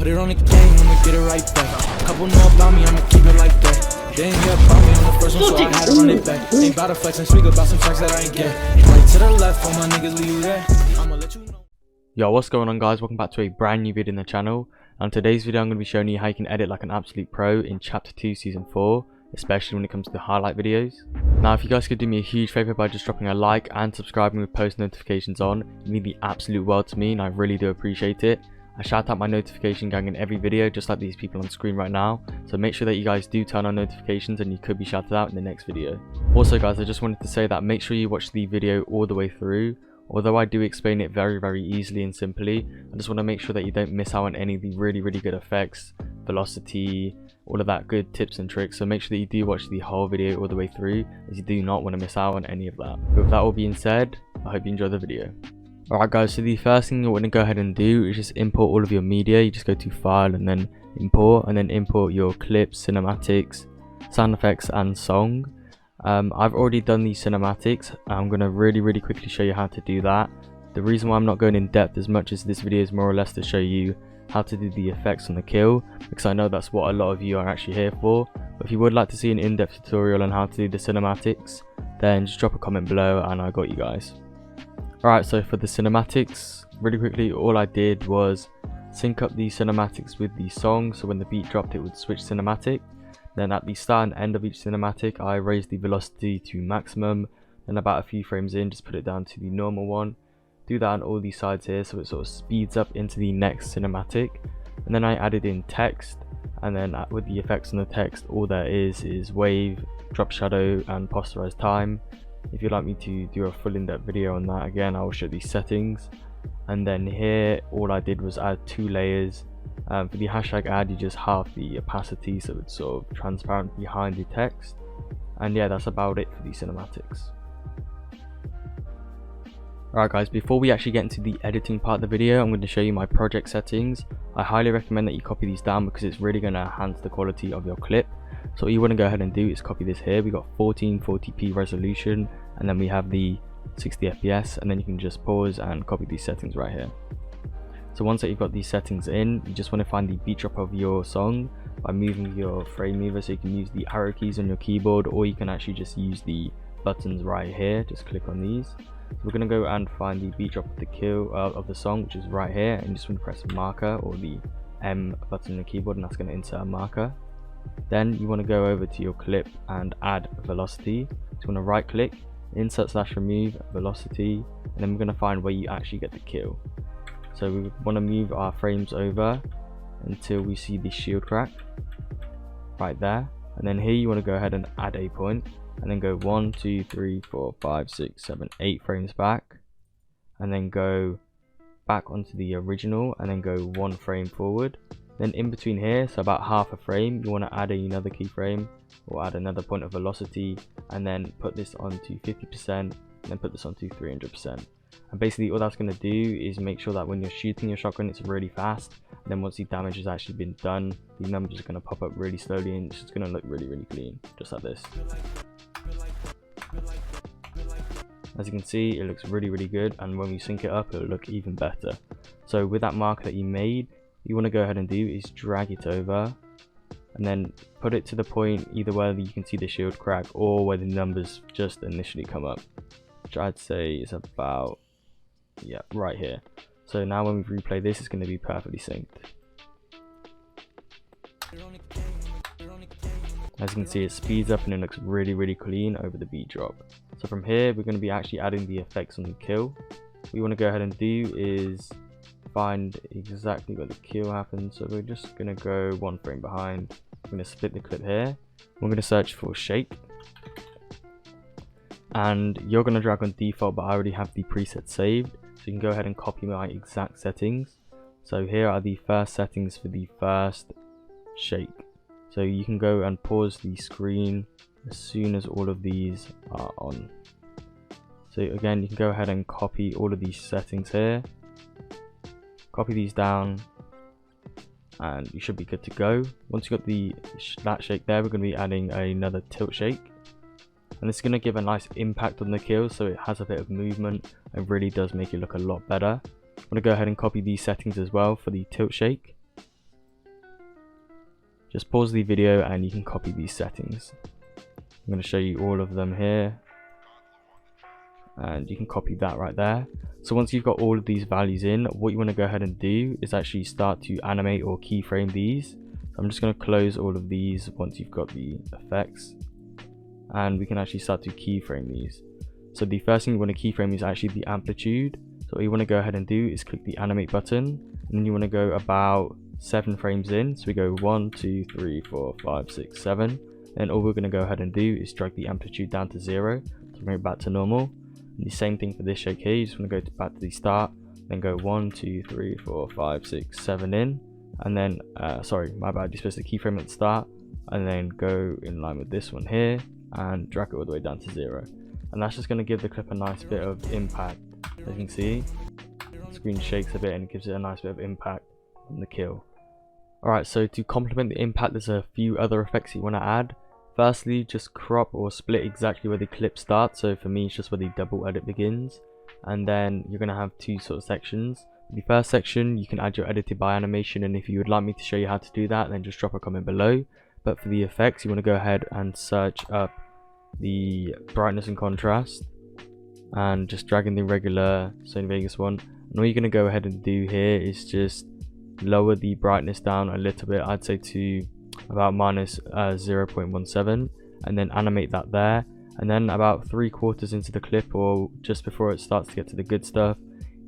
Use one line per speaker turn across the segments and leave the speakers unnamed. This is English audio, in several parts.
Put it on the game, I'ma get it right back. Couple know about me, I'ma keep it like that. They ain't hear about me on the first one, so I had to run it back. Ain't bout to flex and speak about some facts that I ain't get. Right to the left, all my niggas leave you there. I'ma let you know.
Yo, what's going on guys, welcome back to a brand new video in the channel. And today's video I'm going to be showing you how you can edit like an absolute pro in chapter 2 season 4, especially when it comes to the highlight videos. Now if you guys could do me a huge favour by just dropping a like and subscribing with post notifications on, it mean the absolute world to me and I really do appreciate it. I shout out my notification gang in every video just like these people on screen right now, so make sure that you guys do turn on notifications and you could be shouted out in the next video. Also guys, I just wanted to say that make sure you watch the video all the way through. Although I do explain it very easily and simply, I just want to make sure that you don't miss out on any of the really good effects, velocity, all of that good tips and tricks. So make sure that you do watch the whole video all the way through, as you do not want to miss out on any of that. But with that all being said, I hope you enjoy the video. Alright guys, so the first thing you want to go ahead and do is just import all of your media. You just go to file and then import your clips, cinematics, sound effects and song. I've already done the cinematics. I'm going to really quickly show you how to do that. The reason why I'm not going in depth as much as this video is more or less to show you how to do the effects on the kill, because I know that's what a lot of you are actually here for. But if you would like to see an in-depth tutorial on how to do the cinematics, then just drop a comment below and I got you guys. Alright, so for the cinematics, really quickly, all I did was sync up the cinematics with the song, so when the beat dropped it would switch cinematic. Then at the start and end of each cinematic, I raised the velocity to maximum. Then about a few frames in, just put it down to the normal one. Do that on all these sides here, so it sort of speeds up into the next cinematic. And then I added in text, and then with the effects on the text, all there is wave, drop shadow, and posterize time. If you'd like me to do a full in-depth video on that, again, I will show these settings. And then here, all I did was add 2 layers. For the hashtag ad, you just halve the opacity so it's sort of transparent behind the text. And yeah, that's about it for the cinematics. Alright guys, before we actually get into the editing part of the video, I'm going to show you my project settings. I highly recommend that you copy these down because it's really going to enhance the quality of your clip. So what you want to go ahead and do is copy this here. We got 1440p resolution, and then we have the 60 fps, and then you can just pause and copy these settings right here. So once that you've got these settings in, you just want to find the beat drop of your song by moving your frame mover. So you can use the arrow keys on your keyboard, or you can actually just use the buttons right here. Just click on these. So we're going to go and find the beat drop of the kill of the song, which is right here, and you just want to press marker or the M button on your keyboard, and that's going to insert a marker. Then you want to go over to your clip and add velocity. So you want to right click, insert / remove velocity, and then we're going to find where you actually get the kill. So we want to move our frames over until we see the shield crack right there, and then here you want to go ahead and add a point, and then go 1 2 3 4 5 6 7 8 frames back, and then go back onto the original, and then go 1 frame forward. Then in between here, so about half a frame, you want to add another keyframe or add another point of velocity, and then put this onto 50%, and then put this onto 300%. And basically all that's going to do is make sure that when you're shooting your shotgun, it's really fast. And then once the damage has actually been done, the numbers are going to pop up really slowly, and it's just going to look really clean, just like this. As you can see, it looks really good, and when we sync it up, it'll look even better. So with that mark that you made, you want to go ahead and do is drag it over, and then put it to the point either where you can see the shield crack or where the numbers just initially come up, which I'd say is about, yeah, right here. So now when we replay this, it's going to be perfectly synced. As you can see, it speeds up and it looks really clean over the beat drop. So from here, we're going to be actually adding the effects on the kill. What you want to go ahead and do is find exactly where the kill happens. So we're just going to go 1 frame behind. I'm going to split the clip here. We're going to search for shake, and you're going to drag on default, but I already have the preset saved, so you can go ahead and copy my exact settings. So here are the first settings for the first shake. So you can go and pause the screen as soon as all of these are on. So again, you can go ahead and copy all of these settings here, copy these down, and you should be good to go. Once you've got that shake there, we're going to be adding another tilt shake, and this is going to give a nice impact on the kill, so it has a bit of movement and really does make it look a lot better. I'm going to go ahead and copy these settings as well for the tilt shake, just pause the video and you can copy these settings. I'm going to show you all of them here, and you can copy that right there. So once you've got all of these values in, what you want to go ahead and do is actually start to animate or keyframe these. I'm just going to close all of these once you've got the effects, and we can actually start to keyframe these. So the first thing you want to keyframe is actually the amplitude. So what you want to go ahead and do is click the animate button, and then you want to go about 7 frames in. So we go 1, 2, 3, 4, 5, 6, 7. Then all we're going to go ahead and do is drag the amplitude down to 0 to bring it back to normal. And the same thing for this shake here. You just want to go back to the start, then go 1, 2, 3, 4, 5, 6, 7 in, and then sorry, my bad, you're supposed to keyframe at the start and then go in line with this one here and drag it all the way down to 0. And that's just going to give the clip a nice bit of impact. As you can see, the screen shakes a bit and it gives it a nice bit of impact on the kill. Alright, so to complement the impact, there's a few other effects you want to add. Firstly, just crop or split exactly where the clip starts. So for me, it's just where the double edit begins. And then you're going to have 2 sort of sections. The first section, you can add your edited by animation, and if you would like me to show you how to do that, then just drop a comment below. But for the effects, you want to go ahead and search up the brightness and contrast, and just drag in the regular Sony Vegas one. And all you're going to go ahead and do here is just lower the brightness down a little bit. I'd say to about minus 0.17, and then animate that there. And then about 3/4 into the clip, or just before it starts to get to the good stuff,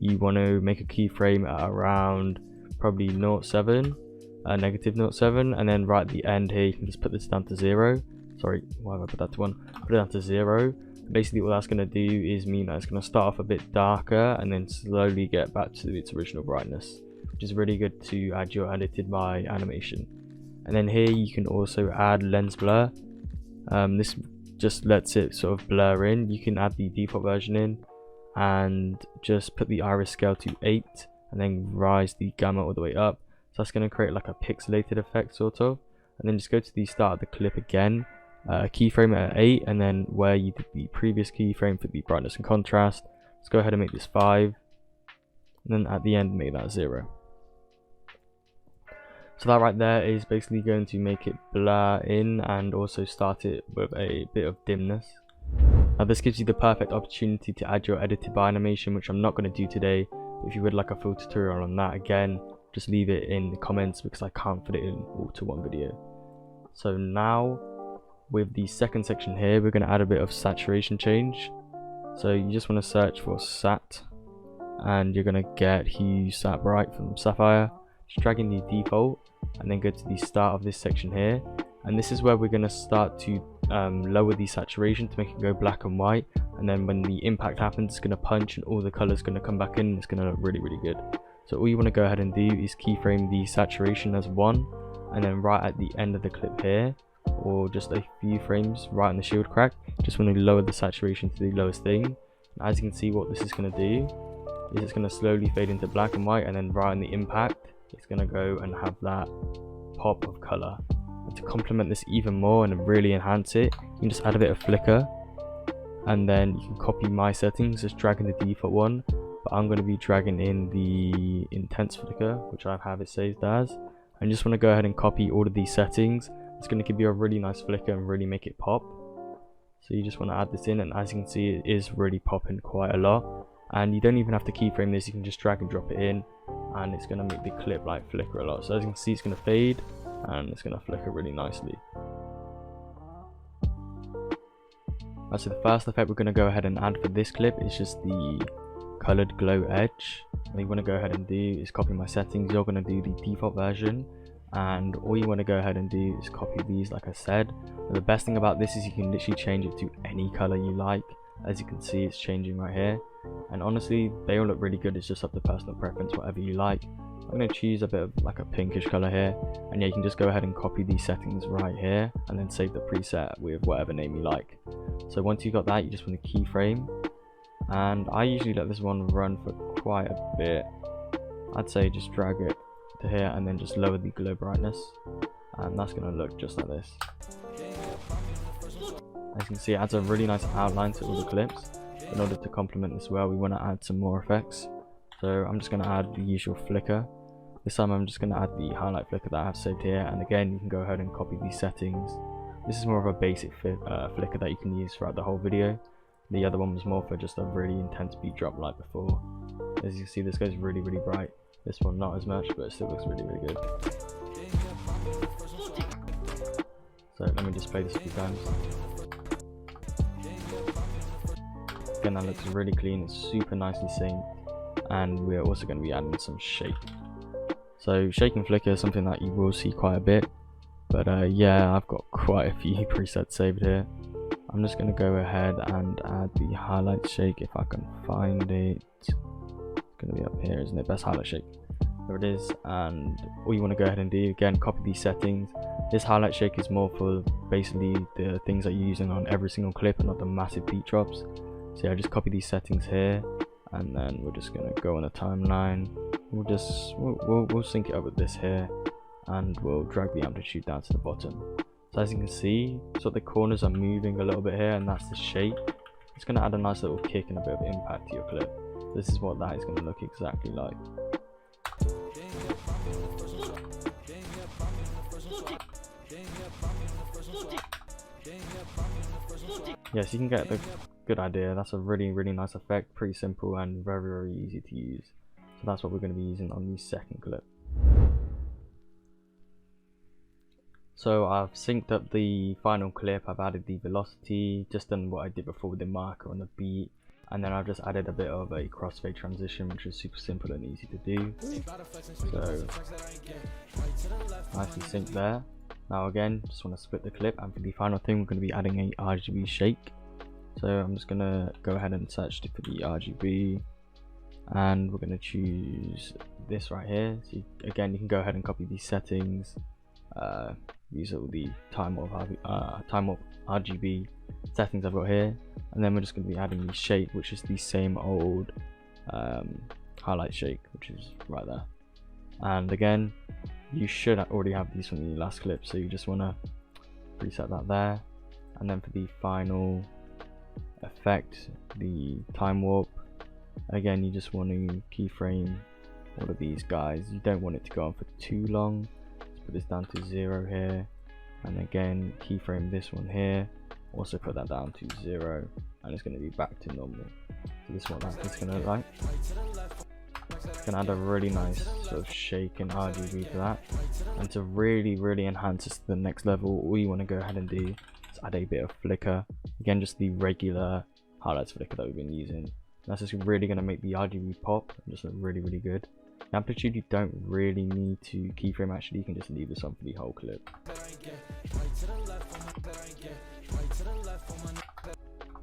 you want to make a keyframe at around probably -0.7, and then right at the end here you can just put this down to 0. Sorry, why have I put that to 1? Put it down to 0. Basically what that's going to do is mean that it's going to start off a bit darker and then slowly get back to its original brightness, which is really good to add your edited by animation. And then here you can also add lens blur. This just lets it sort of blur in. You can add the default version in and just put the iris scale to 8 and then rise the gamma all the way up. So that's going to create like a pixelated effect sort of. And then just go to the start of the clip again, keyframe it at 8, and then where you did the previous keyframe for the brightness and contrast, let's go ahead and make this 5, and then at the end make that 0. So that right there is basically going to make it blur in and also start it with a bit of dimness. Now this gives you the perfect opportunity to add your edited by animation, which I'm not going to do today. If you would like a full tutorial on that, again, just leave it in the comments because I can't fit it in all to one video. So now with the second section here, we're going to add a bit of saturation change. So you just want to search for sat, and you're going to get hue sat bright from Sapphire. Just drag in the default and then go to the start of this section here, and this is where we're going to start to lower the saturation to make it go black and white, and then when the impact happens it's going to punch and all the colors going to come back in, and it's going to look really good. So all you want to go ahead and do is keyframe the saturation as 1, and then right at the end of the clip here, or just a few frames right on the shield crack, just want to lower the saturation to the lowest thing. And as you can see, what this is going to do is it's going to slowly fade into black and white, and then right on the impact it's going to go and have that pop of color. And to complement this even more and really enhance it, you can just add a bit of flicker, and then you can copy my settings, just drag in the default one, but I'm going to be dragging in the intense flicker, which I have it saved as. And you just want to go ahead and copy all of these settings. It's going to give you a really nice flicker and really make it pop. So you just want to add this in, and as you can see, it is really popping quite a lot. And you don't even have to keyframe this, you can just drag and drop it in, and it's going to make the clip like flicker a lot. So as you can see, it's going to fade and it's going to flicker really nicely. So the first effect we're going to go ahead and add for this clip is just the colored glow edge. What you want to go ahead and do is copy my settings. You're going to do the default version, and all you want to go ahead and do is copy these like I said. And the best thing about this is you can literally change it to any color you like. As you can see, it's changing right here, and honestly they all look really good. It's just up to personal preference, whatever you like. I'm going to choose a bit of like a pinkish color here, and yeah, you can just go ahead and copy these settings right here and then save the preset with whatever name you like. So once you've got that, you just want to keyframe, and I usually let this one run for quite a bit. I'd say just drag it to here and then just lower the glow brightness, and that's going to look just like this. As you can see, it adds a really nice outline to all the clips. In order to complement this well, we want to add some more effects. So I'm just going to add the usual flicker, This time I'm just going to add the highlight flicker that I have saved here, and again you can go ahead and copy these settings. This is more of a basic flicker that you can use throughout the whole video. The other one was more for just a really intense beat drop like before. As you can see, this goes really bright. This one not as much, but it still looks really good. So let me just play this a few times. Again, that looks really clean, it's super nicely synced, and we're also going to be adding some shake. So shake and flicker is something that you will see quite a bit, but yeah, I've got quite a few presets saved here. I'm just going to go ahead and add the highlight shake if I can find it. It's going to be up here, isn't it? Best highlight shake. There it is. And all you want to go ahead and do, again, copy these settings. This highlight shake is more for basically the things that you're using on every single clip and not the massive beat drops. So yeah, just copy these settings here, and then we're just going to go on the timeline. We'll sync it up with this here, and we'll drag the amplitude down to the bottom. So as you can see, so the corners are moving a little bit here, and that's the shape. It's going to add a nice little kick and a bit of impact to your clip. This is what that is going to look exactly like. Yes, you can get the good idea. That's a really nice effect, pretty simple and very easy to use. So that's what we're going to be using on the second clip. So I've synced up the final clip, I've added the velocity, just done what I did before with the marker on the beat, and then I've just added a bit of a crossfade transition, which is super simple and easy to do. So nicely synced there. Now again, just want to split the clip, and for the final thing we're going to be adding a RGB shake. So I'm just going to go ahead and search for the RGB, and we're going to choose this right here. So again, you can go ahead and copy these settings, use all the time warp RGB settings I've got here, and then we're just going to be adding the shake, which is the same old highlight shake, which is right there. And again, you should already have these from the last clip, so you just want to preset that there. And then for the final effect, the time warp, again you just want to keyframe all of these guys. You don't want it to go on for too long. Put this down to 0 here, and again keyframe this one here, also put that down to 0, and it's going to be back to normal. So this is what that's going to look like. It's going to add a really nice sort of shake and RGB to that, and to really enhance this to the next level, all you want to go ahead and do is add a bit of flicker. Again, just the regular highlights flicker that we've been using. That's just really going to make the RGB pop and just look really good. The amplitude you don't really need to keyframe, actually you can just leave this on for the whole clip.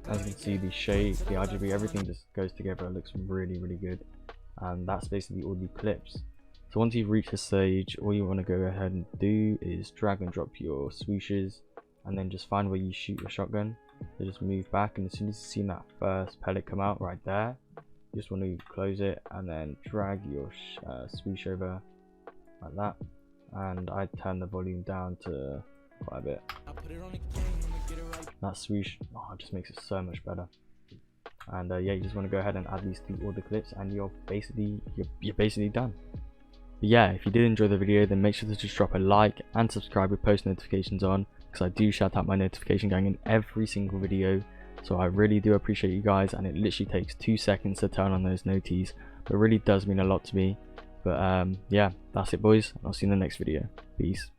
As you can see, the shape, the RGB, everything just goes together. It looks really good, and that's basically all the clips. So once you've reached this stage, all you want to go ahead and do is drag and drop your swooshes, and then just find where you shoot your shotgun. So just move back, and as soon as you see that first pellet come out right there, you just want to close it and then drag your swoosh over like that, and I turn the volume down to quite a bit. That swoosh just makes it so much better. And yeah, you just want to go ahead and add these to all the clips, and you're basically done. But yeah, if you did enjoy the video, then make sure to just drop a like and subscribe with post notifications on, because I do shout out my notification gang in every single video. So I really do appreciate you guys, and it literally takes 2 seconds to turn on those noties, but it really does mean a lot to me. But yeah, that's it boys, I'll see you in the next video. Peace.